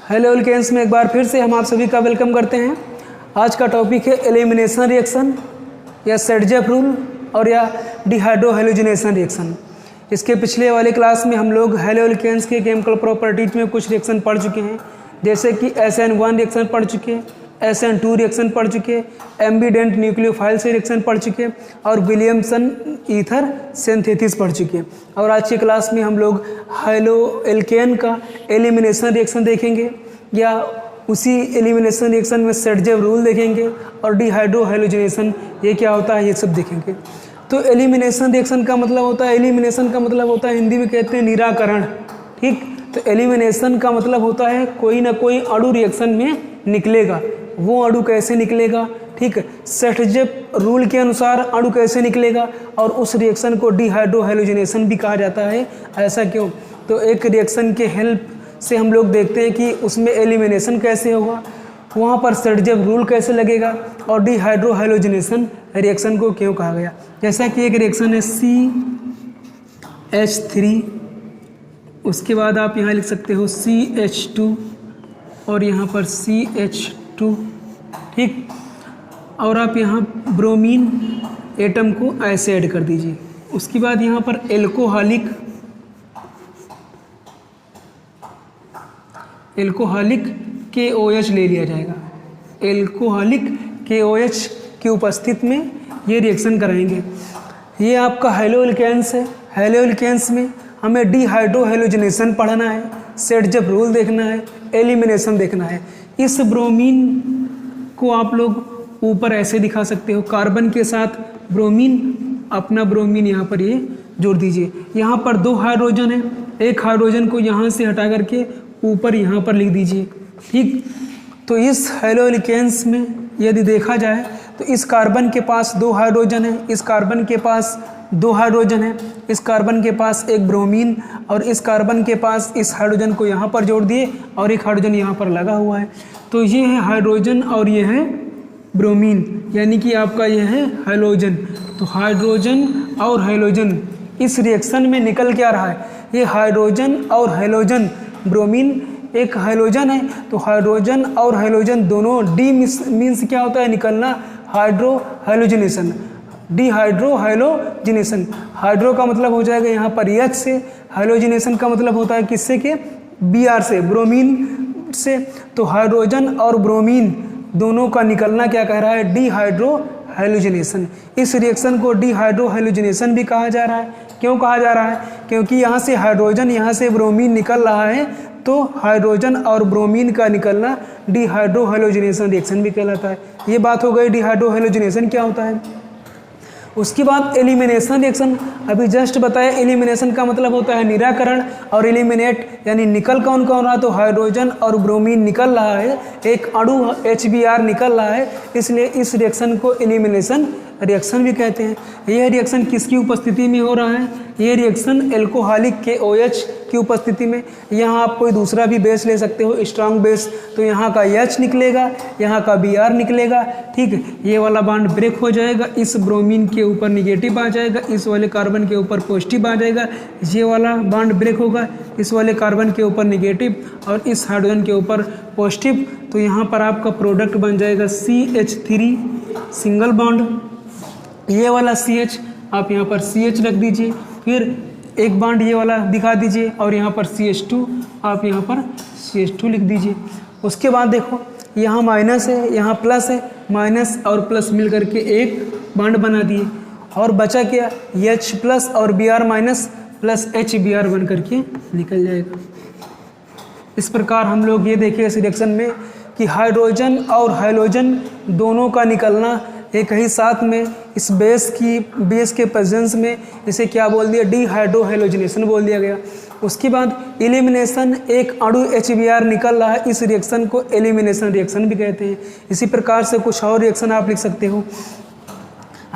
Halo alkanes में एक बार फिर से हम आप सभी का वेलकम करते हैं। आज का टॉपिक है एलिमिनेशन रिएक्शन या सेडजेफ रूल और या डिहाइड्रोहेलोजिनेशन रिएक्शन। इसके पिछले वाले क्लास में हम लोग हेलो एल्केन्स के केमिकल प्रॉपर्टीज में कुछ रिएक्शन पढ़ चुके हैं, जैसे कि SN1 रिएक्शन पढ़ चुके हैं, SN2 रिएक्शन पढ़ चुके, एम्बिडेंट न्यूक्लियोफाइल से रिएक्शन पढ़ चुके और विलियमसन ईथर सिंथेसिस पढ़ चुके। और आज की क्लास में हम लोग हेलो एल्केन का एलिमिनेशन रिएक्शन देखेंगे या उसी एलिमिनेशन रिएक्शन में सेडजेफ रूल देखेंगे और डिहाइड्रोहेलोजिनेशन ये क्या होता है ये सब देखेंगे। तो एलिमिनेशन रिएक्शन का मतलब होता है, एलिमिनेशन का मतलब होता है हिंदी में कहते हैं निराकरण, ठीक। तो एलिमिनेशन का मतलब होता है कोई ना कोई अणु रिएक्शन में निकलेगा, वो अणु कैसे निकलेगा, ठीक है। सेडजेफ रूल के अनुसार अणु कैसे निकलेगा और उस रिएक्शन को डिहाइड्रोहेलोजिनेशन भी कहा जाता है। ऐसा क्यों? तो एक रिएक्शन के हेल्प से हम लोग देखते हैं कि उसमें एलिमिनेशन कैसे होगा, वहाँ पर सेडजेफ रूल कैसे लगेगा और डिहाइड्रोहेलोजिनेशन रिएक्शन को क्यों कहा गया। जैसा कि एक रिएक्शन है CH3, उसके बाद आप यहाँ लिख सकते हो CH2 और यहाँ पर CH2, ठीक। और आप यहाँ ब्रोमीन एटम को ऐसे ऐड कर दीजिए। उसके बाद यहाँ पर एल्कोहलिक KOH ले लिया जाएगा। एल्कोहलिक KOH की उपस्थिति में ये रिएक्शन कराएंगे। ये आपका हेलो एल्केन्स है। हेलो एल्केन्स में हमें डिहाइड्रोहेलोजिनेशन पढ़ना है, सेडजेफ रूल देखना है, एलिमिनेशन देखना है। इस ब्रोमीन को आप लोग ऊपर ऐसे दिखा सकते हो, कार्बन के साथ ब्रोमीन, अपना ब्रोमीन यहाँ पर ये जोड़ दीजिए। यहाँ पर 2 हाइड्रोजन है, एक हाइड्रोजन को यहाँ से हटा करके ऊपर यहाँ पर लिख दीजिए, ठीक। तो इस हेलो एल्केन्स में यदि देखा जाए तो इस कार्बन के पास 2 हाइड्रोजन है, इस कार्बन के पास 2 हाइड्रोजन है, इस कार्बन के पास एक ब्रोमीन और इस कार्बन के पास इस हाइड्रोजन को यहाँ पर जोड़ दिए और एक हाइड्रोजन यहाँ पर लगा हुआ है। तो ये है हाइड्रोजन और ये है ब्रोमीन, यानी कि आपका ये है हैलोजन। तो हाइड्रोजन और हैलोजन इस रिएक्शन में निकल क्या रहा है, ये हाइड्रोजन और हैलोजन, ब्रोमीन एक हैलोजन है, तो हाइड्रोजन और हैलोजन दोनों, डी मीन्स क्या होता है निकलना, हाइड्रोहेलोजिनेशन, डिहाइड्रोहेलोजिनेशन। हाइड्रो का मतलब हो जाएगा यहाँ पर H से, हेलोजिनेशन का मतलब होता है किससे के, Br से, ब्रोमीन से। तो हाइड्रोजन और ब्रोमीन दोनों का निकलना क्या कह रहा है, डिहाइड्रोहेलोजिनेशन। इस रिएक्शन को डिहाइड्रोहेलोजिनेशन भी कहा जा रहा है। क्यों कहा जा रहा है? क्योंकि यहाँ से हाइड्रोजन, यहाँ से ब्रोमीन निकल रहा है, तो हाइड्रोजन और ब्रोमीन का निकलना डिहाइड्रोहेलोजिनेशन रिएक्शन भी कहलाता है। ये बात हो गई डिहाइड्रोहेलोजिनेशन क्या होता है। उसके बाद एलिमिनेशन रिएक्शन, अभी जस्ट बताया एलिमिनेशन का मतलब होता है निराकरण और एलिमिनेट यानी निकल कौन कौन रहा, तो हाइड्रोजन और ब्रोमीन निकल रहा है, एक अणु HBr निकल रहा है, इसलिए इस रिएक्शन को एलिमिनेशन रिएक्शन भी कहते हैं। यह रिएक्शन किसकी उपस्थिति में हो रहा है, यह रिएक्शन एल्कोहलिक KOH की उपस्थिति में। यहाँ आप कोई दूसरा भी बेस ले सकते हो, स्ट्रॉन्ग बेस, तो यहाँ का H निकलेगा, यहाँ का Br निकलेगा, ठीक है। ये वाला बॉन्ड ब्रेक हो जाएगा, इस ब्रोमीन के ऊपर निगेटिव आ जाएगा, इस वाले कार्बन के ऊपर पॉजिटिव आ जाएगा, ये वाला बॉन्ड ब्रेक होगा, इस वाले कार्बन के ऊपर निगेटिव और इस हाइड्रोजन के ऊपर पॉजिटिव। तो यहाँ पर आपका प्रोडक्ट बन जाएगा CH3 सिंगल बॉन्ड, ये वाला CH आप यहाँ पर CH रख दीजिए, फिर एक बॉन्ड ये वाला दिखा दीजिए और यहाँ पर CH2 आप यहाँ पर CH2 लिख दीजिए। उसके बाद देखो यहाँ माइनस है, यहाँ प्लस है, माइनस और प्लस मिल करके एक बॉन्ड बना दिए और बचा क्या, H प्लस और Br माइनस प्लस HBr बन करके निकल जाएगा। इस प्रकार हम लोग ये देखें इस रिएक्शन में कि हाइड्रोजन और हैलोजन दोनों का निकलना एक ही साथ में इस बेस के प्रेजेंस में, इसे क्या बोल दिया, डिहाइड्रोहेलोजिनेशन बोल दिया गया। उसके बाद एलिमिनेशन, एक अणु HBr निकल रहा है, इस रिएक्शन को एलिमिनेशन रिएक्शन भी कहते हैं। इसी प्रकार से कुछ और रिएक्शन आप लिख सकते हो।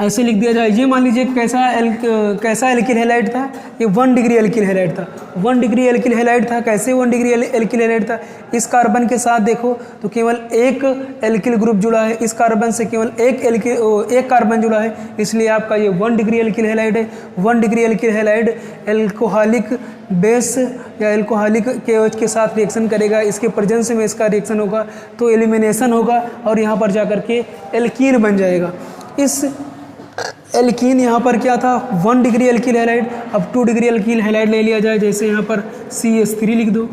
ऐसे लिख दिया जाए। ये मान लीजिए कैसा एल्किल हैलाइड था, ये 1 डिग्री एल्किल हैलाइड था, 1 डिग्री एल्किल हैलाइड था। कैसे 1 डिग्री एल्किल हैलाइड था? इस कार्बन के साथ देखो तो केवल एक एल्किल ग्रुप जुड़ा है, इस कार्बन से केवल एक कार्बन जुड़ा है, इसलिए आपका ये 1 डिग्री एल्किल हैलाइड है। 1 degree alkyl halide alcoholic base या एल्कोहलिक KOH के साथ रिएक्शन करेगा, इसके प्रेजेंस में इसका रिएक्शन होगा तो एलिमिनेशन होगा और यहाँ पर जाकर के एल्कीन बन जाएगा। इस एल्कीन यहाँ पर क्या था? 1 डिग्री एल्किल हैलाइड। अब 2 डिग्री एल्किल हैलाइड ले लिया जाए, जैसे यहाँ पर CH3 लिख दो,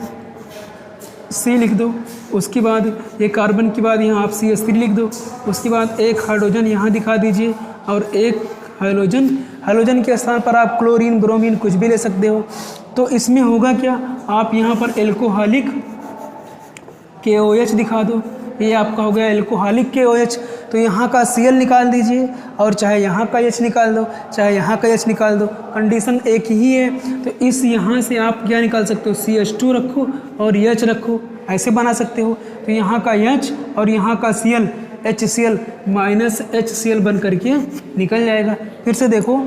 C लिख दो, उसके बाद ये कार्बन के बाद यहाँ आप CH3 लिख दो, उसके बाद एक हाइड्रोजन यहाँ दिखा दीजिए और एक हाइड्रोजन के स्थान पर आप क्लोरीन ब्रोमीन कुछ भी ले सकते हो। तो इसमें होगा क्या? आप यहाँ पर एल्कोहलिक KOH दिखा दो, ये आपका हो गया एल्कोहलिक KOH। तो यहाँ का Cl निकाल दीजिए और चाहे यहाँ का H निकाल दो, चाहे यहाँ का H निकाल दो, कंडीशन एक ही है। तो इस यहाँ से आप क्या निकाल सकते हो? CH2 रखो और H रखो, ऐसे बना सकते हो। तो यहाँ का H और यहाँ का Cl HCl माइनस HCl बन करके निकल जाएगा। फिर से देखो,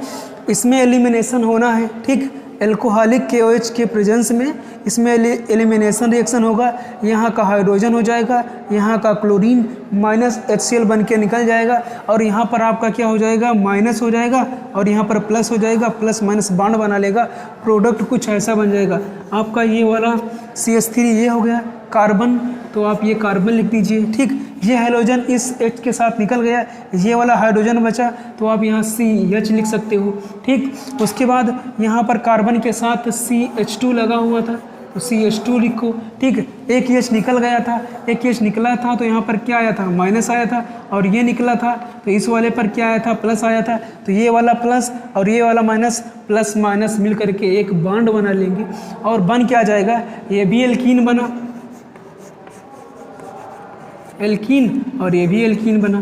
इसमें एलिमिनेशन होना है, ठीक। एल्कोहलिक KOH के प्रेजेंस में इसमें एलिमिनेशन रिएक्शन होगा, यहाँ का हाइड्रोजन हो जाएगा, यहाँ का क्लोरीन माइनस HCl बन के निकल जाएगा और यहाँ पर आपका क्या हो जाएगा? माइनस हो जाएगा और यहाँ पर प्लस हो जाएगा, प्लस माइनस बॉन्ड बना लेगा, प्रोडक्ट कुछ ऐसा बन जाएगा। आपका ये वाला CH3 ये हो गया कार्बन, तो आप ये कार्बन लिख दीजिए, ठीक। ये हाइड्रोजन इस H के साथ निकल गया, ये वाला हाइड्रोजन बचा, तो आप यहाँ CH लिख सकते हो, ठीक। उसके बाद यहाँ पर कार्बन के साथ CH2 लगा हुआ था, तो CH2 लिखो, ठीक। एक H निकल गया था, एक H निकला था, तो यहाँ पर क्या आया था? माइनस आया था, और ये निकला था तो इस वाले पर क्या आया था? प्लस आया था। तो ये वाला प्लस और ये वाला माइनस, प्लस माइनस मिल करके एक बॉन्ड बना लेंगे और बन क्या जाएगा? ये भी एल्कीन बना, एल्कीन, और ये भी एल्कीन बना,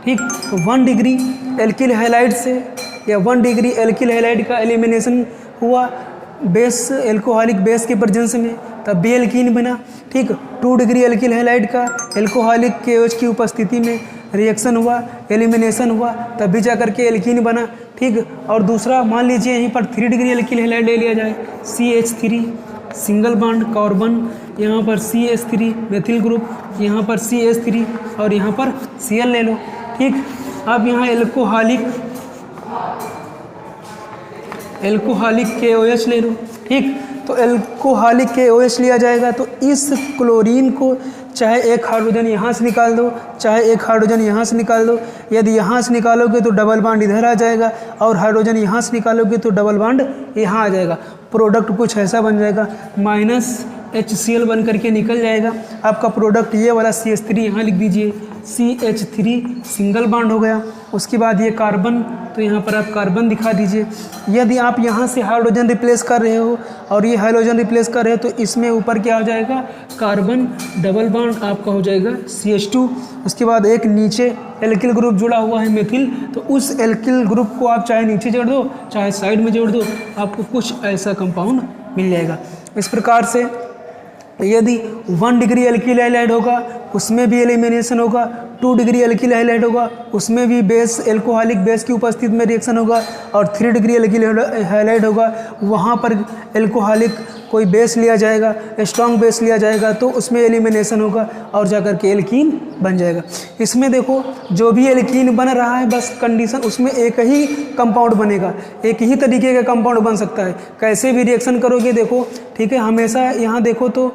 ठीक। तो 1 डिग्री एल्किल हैलाइड से या 1 डिग्री एल्किल हैलाइड का एलिमिनेशन हुआ बेस, एल्कोहलिक बेस के प्रेजेंस में, तब भी एल्कीन बना, ठीक। 2 डिग्री एल्किल हैलाइड का एल्कोहलिक KOH की उपस्थिति में रिएक्शन हुआ, एलिमिनेशन हुआ, तब भी जाकर के एल्कीन बना, ठीक। और दूसरा मान लीजिए यहीं पर 3 डिग्री एल्किल हैलाइड ले लिया जाए, CH3 सिंगल बॉन्ड कार्बन, यहाँ पर CH3 मेथिल ग्रुप, यहाँ पर CH3 और यहाँ पर Cl ले लो, ठीक। अब यहाँ एल्कोहलिक KOH ले लो, ठीक। तो एल्कोहलिक KOH लिया जाएगा, तो इस क्लोरीन को चाहे एक हाइड्रोजन यहाँ से निकाल दो, चाहे एक हाइड्रोजन यहाँ से निकाल दो। यदि यहाँ से निकालोगे तो डबल बॉन्ड इधर आ जाएगा और हाइड्रोजन यहाँ से निकालोगे तो डबल बॉन्ड यहाँ आ जाएगा। प्रोडक्ट कुछ ऐसा बन जाएगा, माइनस HCl बन करके निकल जाएगा। आपका प्रोडक्ट ये वाला CH3 यहाँ लिख दीजिए, CH3 सिंगल बॉन्ड हो गया। उसके बाद ये कार्बन, तो यहाँ पर आप कार्बन दिखा दीजिए। यदि आप यहाँ से हाइड्रोजन रिप्लेस कर रहे हो और ये हाइड्रोजन रिप्लेस कर रहे हो तो इसमें ऊपर क्या हो जाएगा? कार्बन डबल बॉन्ड आपका हो जाएगा CH2। उसके बाद एक नीचे एल्किल ग्रुप जुड़ा हुआ है मेथिल, तो उस एल्किल ग्रुप को आप चाहे नीचे जोड़ दो चाहे साइड में जोड़ दो, आपको कुछ ऐसा कंपाउंड मिल जाएगा। इस प्रकार से यदि 1 डिग्री एल्किल हैलाइड होगा उसमें भी एलिमिनेशन होगा, 2 डिग्री एल्किल हैलाइड होगा उसमें भी बेस एल्कोहलिक बेस की उपस्थिति में रिएक्शन होगा, और 3 डिग्री एल्किल हैलाइड होगा वहाँ पर एल्कोहलिक कोई बेस लिया जाएगा, स्ट्रॉन्ग बेस लिया जाएगा, तो उसमें एलिमिनेशन होगा और जाकर के एल्कीन बन जाएगा। इसमें देखो जो भी एल्कीन बन रहा है बस कंडीशन उसमें एक ही कंपाउंड बनेगा, एक ही तरीके का कंपाउंड बन सकता है। कैसे भी रिएक्शन करोगे देखो, ठीक है, हमेशा यहाँ देखो तो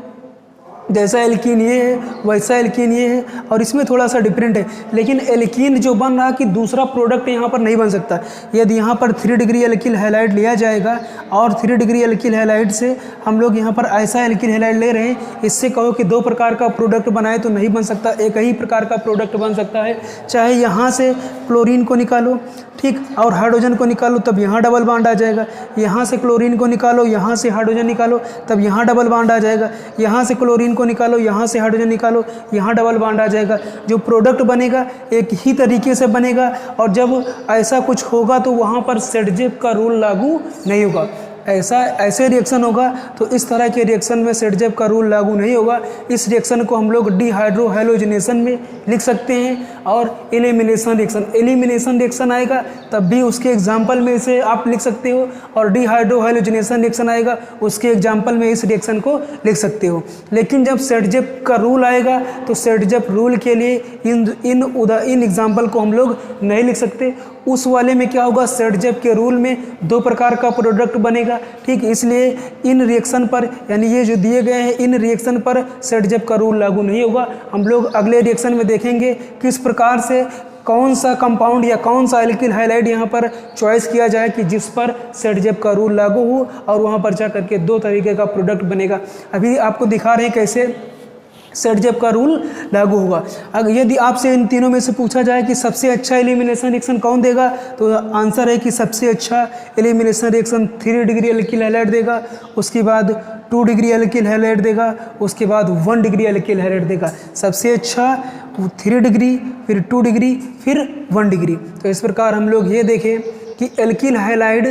जैसा एल्कीन ये है वैसा एल्कीन ये है, और इसमें थोड़ा सा डिफरेंट है, लेकिन एल्कीन जो बन रहा कि दूसरा प्रोडक्ट यहाँ पर नहीं बन सकता। यदि यहाँ पर 3 डिग्री एल्किल हैलाइड लिया जाएगा और 3 डिग्री एल्किल हैलाइड से हम लोग यहाँ पर ऐसा एल्किल हैलाइड ले रहे हैं, इससे कहो कि 2 प्रकार का प्रोडक्ट बनाए तो नहीं बन सकता, एक ही प्रकार का प्रोडक्ट बन सकता है। चाहे यहाँ से क्लोरीन को निकालो, ठीक, और हाइड्रोजन को निकालो तब यहाँ डबल बॉन्ड आ जाएगा, यहाँ से क्लोरीन को निकालो यहाँ से हाइड्रोजन निकालो तब यहाँ डबल बॉन्ड आ जाएगा, यहाँ से क्लोरीन को निकालो यहाँ से हाइड्रोजन निकालो यहाँ डबल बॉन्ड आ जाएगा। जो प्रोडक्ट बनेगा एक ही तरीके से बनेगा, और जब ऐसा कुछ होगा तो वहाँ पर सेडजेफ का रूल लागू नहीं होगा। ऐसे रिएक्शन होगा तो इस तरह के रिएक्शन में सेटजेप का रूल लागू नहीं होगा। इस रिएक्शन को हम लोग डिहाइड्रोहैलोजिनेशन में लिख सकते हैं। और एलिमिनेशन रिएक्शन आएगा तब भी उसके एग्जाम्पल में इसे आप लिख सकते हो, और डिहाइड्रोहैलोजिनेशन रिएक्शन आएगा उसके एग्जाम्पल में इस रिएक्शन को लिख सकते हो। लेकिन जब सेटजेप का रूल आएगा तो सेटजेप रूल के लिए इन एग्जाम्पल को हम लोग नहीं लिख सकते। उस वाले में क्या होगा, सेटजेप के रूल में 2 प्रकार का प्रोडक्ट बनेगा, ठीक। इसलिए इन रिएक्शन पर, यानी ये जो दिए गए हैं इन रिएक्शन पर सेटजेप का रूल लागू नहीं होगा। हम लोग अगले रिएक्शन में देखेंगे किस प्रकार से कौन सा कंपाउंड या कौन सा एल्किल हैलाइड यहाँ पर चॉइस किया जाए कि जिस पर सेटजेप का रूल लागू हो और वहाँ पर जा करके 2 तरीके का प्रोडक्ट बनेगा। अभी आपको दिखा रहे हैं कैसे सेटजेप का रूल लागू होगा। अगर यदि आपसे इन तीनों में से पूछा जाए कि सबसे अच्छा एलिमिनेशन रिएक्शन कौन देगा, तो आंसर है कि सबसे अच्छा elimination reaction 3 degree alkyl halide देगा, उसके बाद 2 डिग्री एल्किल हैलाइड देगा, उसके बाद 1 डिग्री एल्किल हैलाइड देगा। सबसे अच्छा 3 डिग्री, फिर 2 डिग्री, फिर 1 डिग्री। तो इस प्रकार हम लोग ये देखें कि एल्किल हैलाइड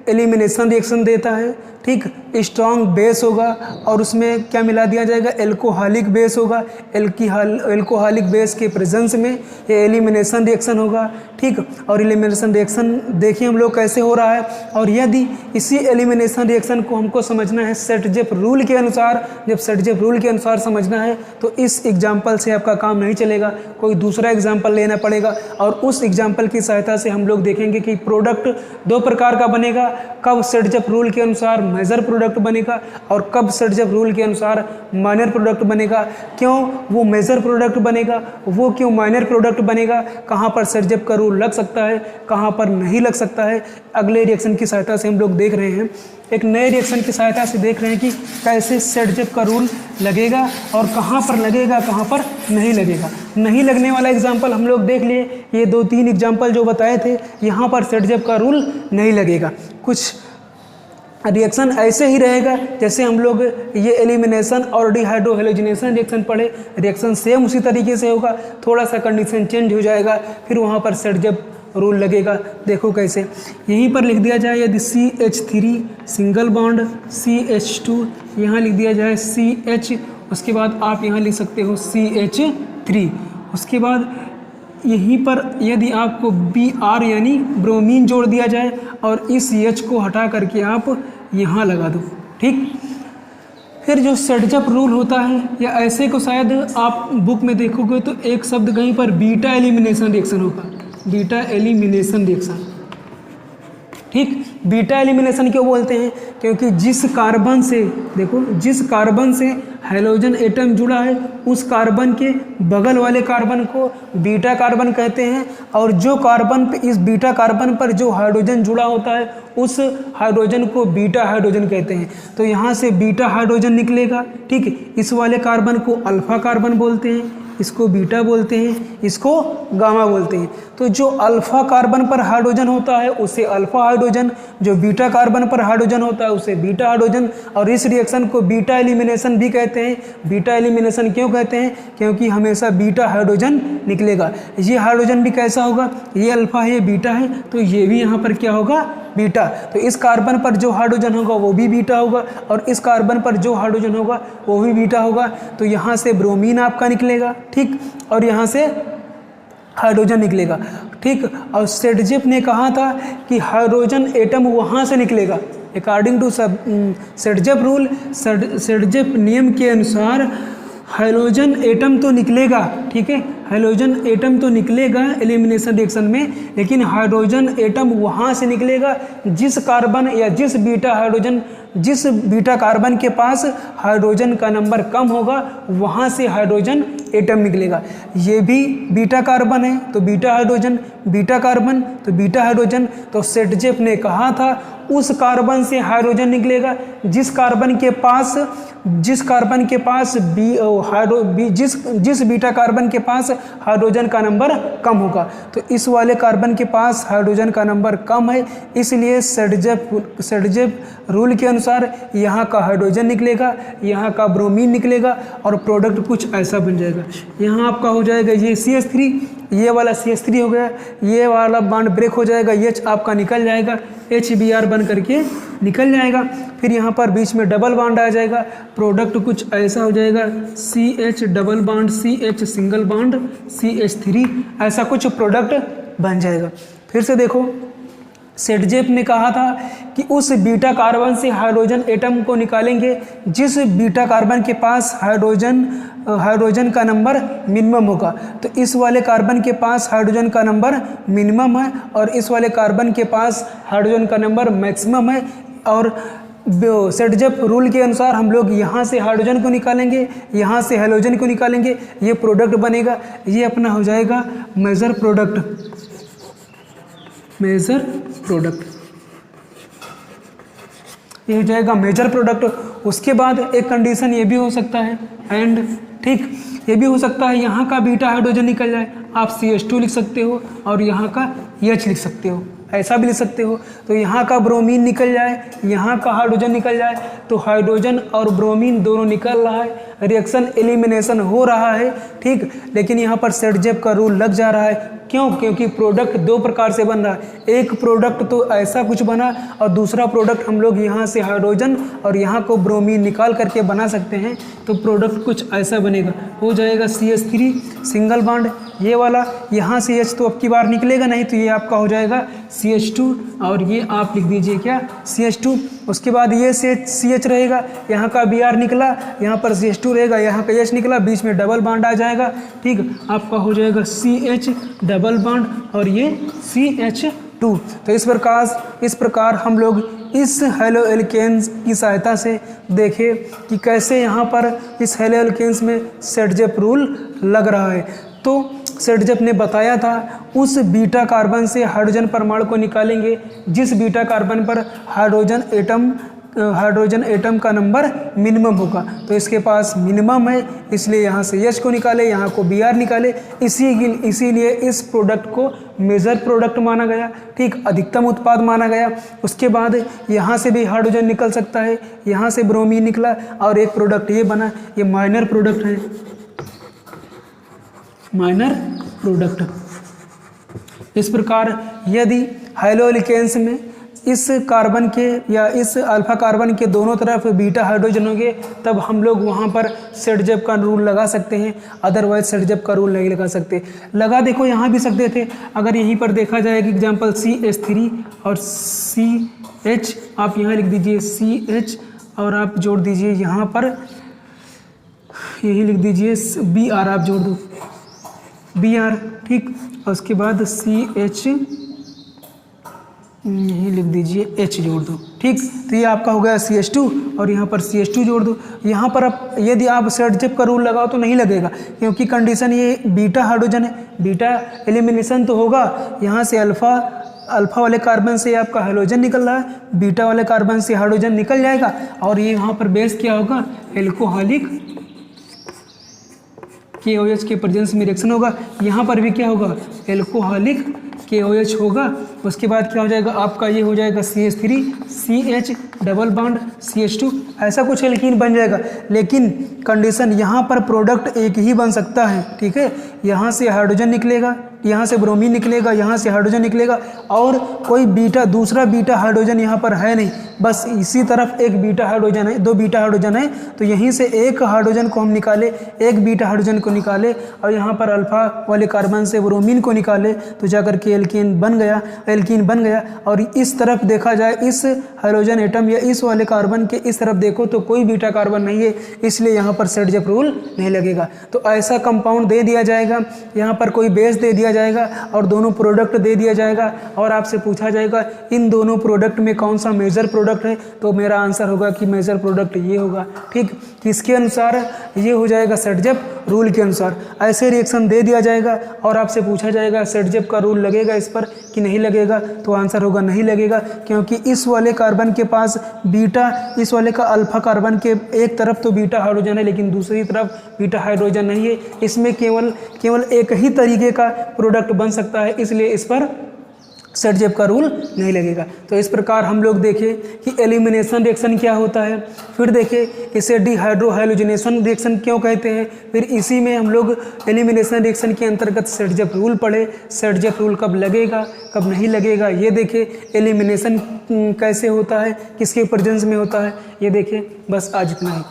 एलिमिनेशन रिएक्शन देता है, ठीक। स्ट्रॉन्ग बेस होगा और उसमें क्या मिला दिया जाएगा, एल्कोहलिक बेस होगा। एल्कोहलिक बेस के प्रेजेंस में ये एलिमिनेशन रिएक्शन होगा, ठीक। और एलिमिनेशन रिएक्शन देखिए हम लोग कैसे हो रहा है। और यदि इसी एलिमिनेशन रिएक्शन को हमको समझना है सेटजेप रूल के अनुसार, जब सेटजेप रूल के अनुसार समझना है तो इस एग्जाम्पल से आपका काम नहीं चलेगा, कोई दूसरा एग्जाम्पल लेना पड़ेगा। और उस एग्जाम्पल की सहायता से हम लोग देखेंगे कि प्रोडक्ट 2 प्रकार का बनेगा, कब सेटजेप रूल के अनुसार मेजर प्रोडक्ट बनेगा और कब सेटजेप रूल के अनुसार माइनर प्रोडक्ट बनेगा। क्यों वो मेजर प्रोडक्ट बनेगा, वो क्यों माइनर प्रोडक्ट बनेगा, कहाँ पर सेटजेप का रूल लग सकता है, कहाँ पर नहीं लग सकता है, अगले रिएक्शन की सहायता से हम लोग देख रहे हैं। एक नए रिएक्शन की सहायता से देख रहे हैं कि कैसे सेटजेप का रूल लगेगा और कहाँ पर लगेगा, कहाँ पर नहीं लगेगा। नहीं लगने वाला एग्जाम्पल हम लोग देख लिए, ये 2-3 एग्जाम्पल जो बताए थे, यहाँ पर सेटजेप का रूल नहीं लगेगा। कुछ रिएक्शन ऐसे ही रहेगा जैसे हम लोग ये एलिमिनेशन और डिहाइड्रोहैलोजिनेशन रिएक्शन पढ़े, रिएक्शन सेम उसी तरीके से होगा, थोड़ा सा कंडीशन चेंज हो जाएगा, फिर वहाँ पर सेटजेप रूल लगेगा। देखो कैसे, यहीं पर लिख दिया जाए यदि CH3 सिंगल बॉन्ड CH2, यहाँ लिख दिया जाए CH, उसके बाद आप यहाँ लिख सकते हो CH3। उसके बाद यहीं पर यदि आपको Br यानी ब्रोमीन जोड़ दिया जाए और इस H को हटा करके आप यहाँ लगा दो, ठीक। फिर जो सेटजेप रूल होता है या ऐसे को शायद आप बुक में देखोगे तो एक शब्द कहीं पर बीटा एलिमिनेशन रिएक्शन होगा, बीटा एलिमिनेशन रिएक्शन, ठीक। बीटा एलिमिनेशन क्यों बोलते हैं, क्योंकि जिस कार्बन से, देखो जिस कार्बन से हाइड्रोजन एटम जुड़ा है उस कार्बन के बगल वाले कार्बन को बीटा कार्बन कहते हैं, और जो कार्बन पे, इस बीटा कार्बन पर जो हाइड्रोजन जुड़ा होता है उस हाइड्रोजन को बीटा हाइड्रोजन कहते हैं। तो यहाँ से बीटा हाइड्रोजन निकलेगा, ठीक। इस वाले कार्बन को अल्फा कार्बन बोलते हैं, इसको बीटा बोलते हैं, इसको गामा बोलते हैं। तो जो अल्फा कार्बन पर हाइड्रोजन होता है उसे अल्फा हाइड्रोजन, जो बीटा कार्बन पर हाइड्रोजन होता है उसे बीटा हाइड्रोजन, और इस रिएक्शन को बीटा एलिमिनेशन भी कहते हैं। बीटा एलिमिनेशन क्यों कहते हैं, क्योंकि हमेशा बीटा हाइड्रोजन निकलेगा। ये हाइड्रोजन भी कैसा होगा, ये अल्फा है, ये बीटा है, तो ये भी यहाँ पर क्या होगा, बीटा। तो इस कार्बन पर जो हाइड्रोजन होगा वो भी बीटा होगा और इस कार्बन पर जो हाइड्रोजन होगा वो भी बीटा होगा। तो यहाँ से ब्रोमीन आपका निकलेगा, ठीक, और यहाँ से हाइड्रोजन निकलेगा, ठीक। और सेटजेप ने कहा था कि हाइड्रोजन एटम वहाँ से निकलेगा, अकॉर्डिंग टू सेटजेप रूल, सेटजेप नियम के अनुसार हाइड्रोजन एटम तो निकलेगा, ठीक है, हाइड्रोजन एटम तो निकलेगा एलिमिनेशन रिएक्शन में, लेकिन हाइड्रोजन एटम वहाँ से निकलेगा जिस कार्बन या जिस बीटा कार्बन के पास हाइड्रोजन का नंबर कम होगा वहाँ से हाइड्रोजन एटम निकलेगा। ये भी बीटा कार्बन है तो बीटा हाइड्रोजन, बीटा कार्बन तो बीटा हाइड्रोजन। तो सेटजेप ने कहा था उस कार्बन से हाइड्रोजन निकलेगा जिस कार्बन के पास जिस बीटा कार्बन के पास हाइड्रोजन का नंबर कम होगा। तो इस वाले कार्बन के पास हाइड्रोजन का नंबर कम है, इसलिए सेटजेप रूल के अनुसार यहाँ का हाइड्रोजन निकलेगा, यहाँ का ब्रोमीन निकलेगा और प्रोडक्ट कुछ ऐसा बन जाएगा। यहाँ आपका हो जाएगा ये CH3, ये वाला CH3 हो गया, ये वाला बॉन्ड ब्रेक हो जाएगा, H आपका निकल जाएगा, HBr बन करके निकल जाएगा। फिर यहाँ पर बीच में डबल बॉन्ड आ जाएगा, प्रोडक्ट कुछ ऐसा हो जाएगा CH double bond CH single bond CH3, ऐसा कुछ प्रोडक्ट बन जाएगा। फिर से देखो, सेटजेप ने कहा था कि उस बीटा कार्बन से हाइड्रोजन एटम को निकालेंगे जिस बीटा कार्बन के पास हाइड्रोजन का नंबर मिनिमम होगा। तो इस वाले कार्बन के पास हाइड्रोजन का नंबर मिनिमम है और इस वाले कार्बन के पास हाइड्रोजन का नंबर मैक्सिमम है। और सेटजेप रूल के अनुसार हम लोग यहाँ से हाइड्रोजन को निकालेंगे, यहाँ से हैलोजन को निकालेंगे, ये प्रोडक्ट बनेगा। ये अपना हो जाएगा मेजर प्रोडक्ट, मेजर प्रोडक्ट, ये हो जाएगा मेजर प्रोडक्ट। उसके बाद एक कंडीशन ये भी हो सकता है एंड, ठीक, ये भी हो सकता है यहाँ का बीटा हाइड्रोजन निकल जाए, आप CH2 लिख सकते हो और यहाँ का H लिख सकते हो, ऐसा भी लिख सकते हो। तो यहाँ का ब्रोमीन निकल जाए, यहाँ का हाइड्रोजन निकल जाए, तो हाइड्रोजन और ब्रोमीन दोनों निकल रहा है, रिएक्शन एलिमिनेशन हो रहा है, ठीक। लेकिन यहाँ पर सेटजेप का रूल लग जा रहा है, क्यों? क्योंकि प्रोडक्ट दो प्रकार से बन रहा है। एक प्रोडक्ट तो ऐसा कुछ बना और दूसरा प्रोडक्ट हम लोग यहाँ से हाइड्रोजन और यहाँ को ब्रोमीन निकाल करके बना सकते हैं। तो प्रोडक्ट कुछ ऐसा बनेगा, हो जाएगा CH3 सिंगल बॉन्ड, ये वाला यहाँ से H तो अब की बार निकलेगा नहीं, तो ये आपका हो जाएगा CH2 और ये आप लिख दीजिए क्या, CH2। उसके बाद ये CH रहेगा, यहाँ का Br निकला, यहाँ पर CH2 रहेगा, यहाँ का H निकला, बीच में डबल बॉन्ड आ जाएगा, ठीक। आपका हो जाएगा CH डबल बॉन्ड और ये CH2। तो इस प्रकार हम लोग इस हेलो एल्केन्स की सहायता से देखें कि कैसे यहाँ पर इस हेलो एल्केन्स में सेटजेप रूल लग रहा है। तो सेटजेप ने बताया था उस बीटा कार्बन से हाइड्रोजन परमाणु को निकालेंगे जिस बीटा कार्बन पर हाइड्रोजन एटम का नंबर मिनिमम होगा। तो इसके पास मिनिमम है, इसलिए यहाँ से H को निकाले, यहाँ को Br निकाले, इसीलिए इस प्रोडक्ट को मेजर प्रोडक्ट माना गया, ठीक, अधिकतम उत्पाद माना गया। उसके बाद यहाँ से भी हाइड्रोजन निकल सकता है, यहाँ से ब्रोमीन निकला और एक प्रोडक्ट ये बना, ये माइनर प्रोडक्ट है, माइनर प्रोडक्ट। इस प्रकार यदि हेलो एल्केन्स में इस कार्बन के या इस अल्फा कार्बन के दोनों तरफ बीटा हाइड्रोजन होंगे, तब हम लोग वहाँ पर सेटजेप का रूल लगा सकते हैं, अदरवाइज सेटजेप का रूल नहीं लगा सकते। लगा देखो यहाँ भी सकते थे, अगर यहीं पर देखा जाए कि एग्जाम्पल CH3 और CH, आप यहाँ लिख दीजिए CH और आप जोड़ दीजिए यहाँ पर, यही लिख दीजिए Br, आप जोड़ दो Br, ठीक। और उसके बाद CH, यही लिख दीजिए H जोड़ दो, ठीक। तो ये आपका हो गया CH2 और यहाँ पर CH2 जोड़ दो। यहाँ पर अब यदि आप सेटजेप का रूल लगाओ तो नहीं लगेगा, क्योंकि कंडीशन ये बीटा हाइड्रोजन है, बीटा एलिमिनेशन तो होगा, यहाँ से अल्फा वाले कार्बन से आपका हाइड्रोजन निकल रहा है, बीटा वाले कार्बन से हाइड्रोजन निकल जाएगा और ये यहाँ पर बेस क्या होगा, एल्कोहलिक KOH के प्रेजेंस में रिएक्शन होगा। यहाँ पर भी क्या होगा, एल्कोहलिक KOH होगा। उसके बाद क्या हो जाएगा आपका, ये हो जाएगा CH3 CH double bond CH2, ऐसा कुछ एल्कीन बन जाएगा। लेकिन कंडीशन यहाँ पर प्रोडक्ट एक ही बन सकता है, ठीक है। यहाँ से हाइड्रोजन निकलेगा, यहाँ से ब्रोमीन निकलेगा, यहाँ से हाइड्रोजन निकलेगा और कोई दूसरा बीटा हाइड्रोजन यहाँ पर है नहीं, बस इसी तरफ एक बीटा हाइड्रोजन है, दो बीटा हाइड्रोजन है। तो यहीं से एक हाइड्रोजन को हम निकाले, एक बीटा हाइड्रोजन को निकाले और यहाँ पर अल्फा वाले कार्बन से ब्रोमीन को निकाले, तो जाकर के एल्कीन बन गया। और इस तरफ देखा जाए, इस हाइड्रोजन एटम या इस वाले कार्बन के इस तरफ देखो तो कोई बीटा कार्बन नहीं है, इसलिए यहाँ पर सेटजेप रूल नहीं लगेगा। तो ऐसा कंपाउंड दे दिया जाएगा, यहाँ पर कोई बेस दे दिया जाएगा और दोनों प्रोडक्ट दे दिया जाएगा और आपसे पूछा जाएगा इन दोनों प्रोडक्ट में कौन सा मेजर प्रोडक्ट है, तो मेरा आंसर होगा कि मेजर प्रोडक्ट ये होगा, ठीक। किसके अनुसार, ये हो जाएगा सेटजेप रूल के अनुसार। ऐसे रिएक्शन दे दिया जाएगा और आपसे पूछा जाएगा सेटजेप का रूल लगेगा इस पर कि नहीं लगेगा, तो आंसर होगा नहीं लगेगा, क्योंकि इस वाले कार्बन के पास बीटा, इस वाले का अल्फा कार्बन के एक तरफ तो बीटा हाइड्रोजन है लेकिन दूसरी तरफ बीटा हाइड्रोजन नहीं है, इसमें केवल एक ही तरीके का प्रोडक्ट बन सकता है, इसलिए इस पर सेटजेप का रूल नहीं लगेगा। तो इस प्रकार हम लोग देखें कि एलिमिनेशन रिएक्शन क्या होता है, फिर देखें इसे डिहाइड्रोहाइलोजिनेशन रिएक्शन क्यों कहते हैं, फिर इसी में हम लोग एलिमिनेशन रिएक्शन के अंतर्गत सेटजेप रूल पढ़े, सेटजेप रूल कब लगेगा कब नहीं लगेगा ये देखें, एलिमिनेशन कैसे होता है, किसके प्रेजेंस में होता है ये देखें। बस आज इतना ही।